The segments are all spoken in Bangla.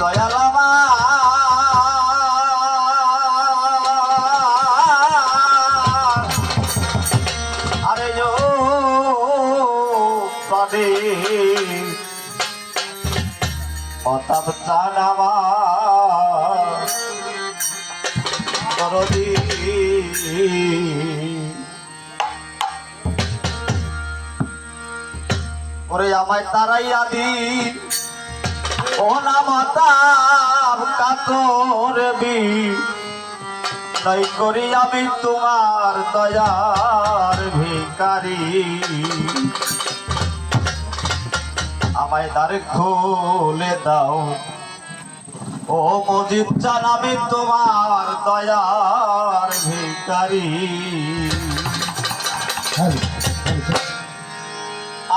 দয়াল আমার আরে ও প্রাণে অতাপ চান আমার দরদি ওরে আমায় তারাইয়া দি ও না মাতাব কাতর বি নাই করি আমি তোমার দয়ার ভিখারি আমায় দ্বার খুলে দাও ও মজিদ চান আমি তোমার দয়ার ভিখারি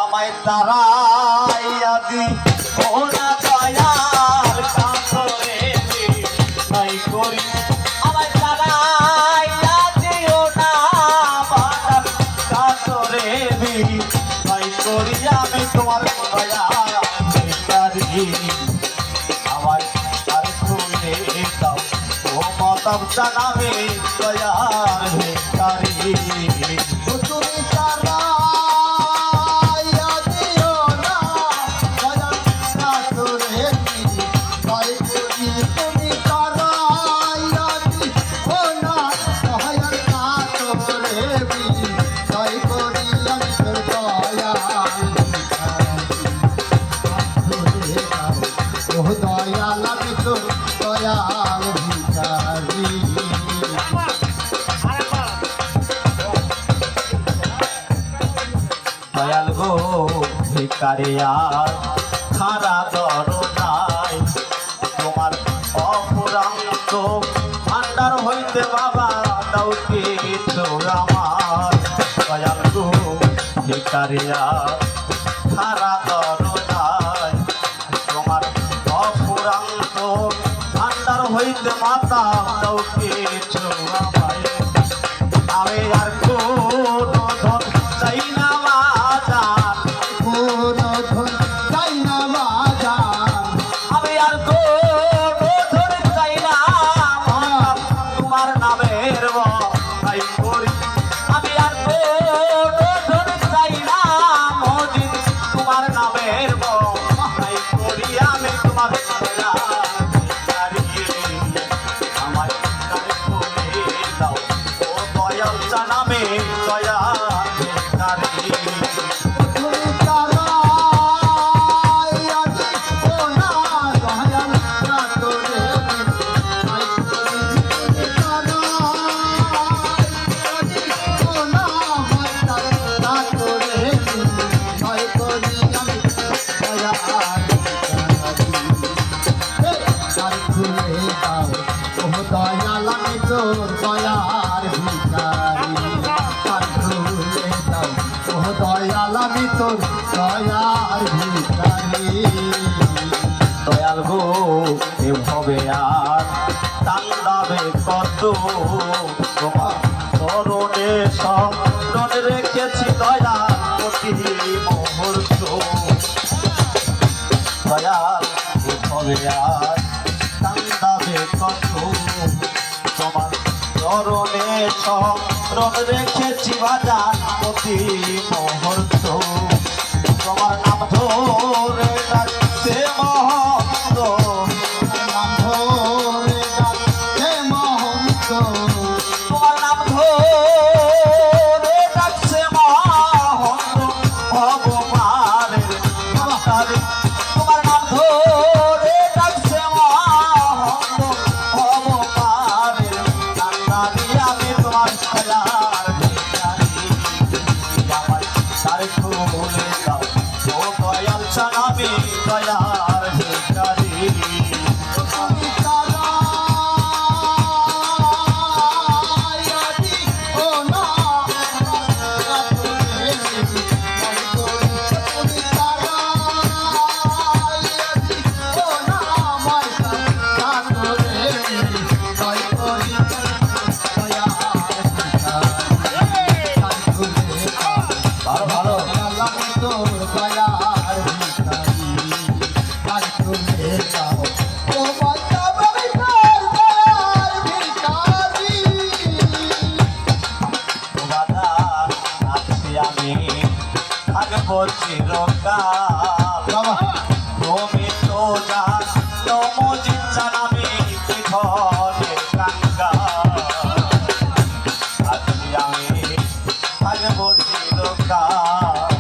আমায় তারাইয়া দি ও না দয়াল কাতরে নাই করি আমায় তারাইয়া দিও না বাদাম কাতরে নাই করি আমি তোমার দয়াল ভিখারি আমায় আর খুলে দাও ও মাতাব জানাবে দয়াল ভিখারি তুমি তারা দয়াল গো ভিখারি আর খারা দরদাই তোমার অপুরান্ত ভান্ডার হইতে বাবা দাও কিছু আমার দয়াল গো ভিখারি আর খারা দরদাই তোমার অপুরান্ত ভান্ডার হইতে মাতা দাও কিছু আমায় আমি আর কোনো ধন চাই না বাজার কোনো ধন চাই না বাজার আমি আর কোনো ধন চাই না তোমার নামের ভাই করি আমি আর কোনো ধন চাই না মজিদ তোমার নামের ভাই করি আমি তোমার আমার দাও ও দয়াল জানাবে দয়া দয়ার ভিখারি দয়াল আমি তোর দয়ার ভিখারি দয়াল গো এভাবে আর তান্ডাবে কত তোমার চরণে সংরণ রেখেছি দয়া প্রতি মুহূর্ত দয়াল এভাবে আর তান্ডাবে কত তোমার চরণে সংরণ রেখেছি বাজার প্রতি মুহূর্ত তোমার নাম ধরে ডাকছে মহন্ত নাম ধরে ডাকছে মহন্ত তোমার নাম ধরে ডাকছে মহন্ত ভগবানের ভাষারে তোমার নাম ধরে ডাকছে মহন্ত ভগবানের নান্দারি আমি তোমার দয়ার ভিখারি আমায় থাকবো চিরকাল বাবা তুমি তো জানো মজিদ জানাবি কি ধরনের কাঙ্গাল আজকে আমি থাকবো চিরকাল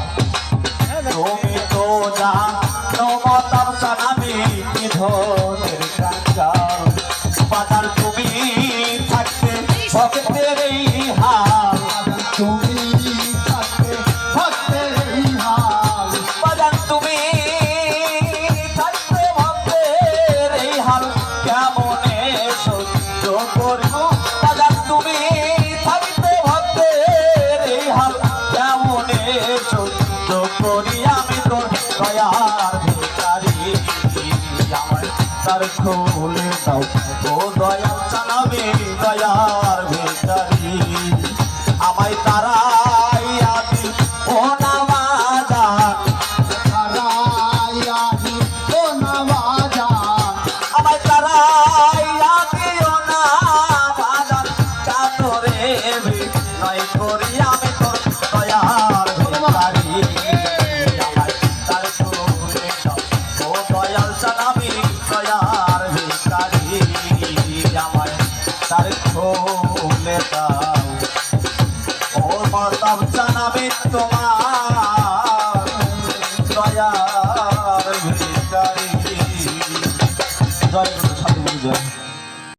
তুমি তো জানো মতাব জানাবি কি ধরনের কাঙ্গাল বাজার তুমি থাকতে ভক্তের এই হাল তুমি থাকতে ভক্তের এই হাল বাজার তুমি থাকতে ভক্তের এই হাল কেমনে সহ্য করি বাজার তুমি থাকতে ভক্তের এই হাল কেমনে সহ্য করি আমি তোর দয়ার ভিখারি আমার তার খুলে দাও ও দয়াল জানাবি দয়ার ভিখারি আমায় তারাইয়া দি ও নামাজান হারাইয়াহি ও নওয়াজান আমায় তারাইয়া দিও না বাজান চাতরে নয় করি আমি তোর দয়ার ভিখারি আমায় তার খুলে দাও ও দয়াল জানাবি দয়ার ভিখারি আমায় তার খুলে দাও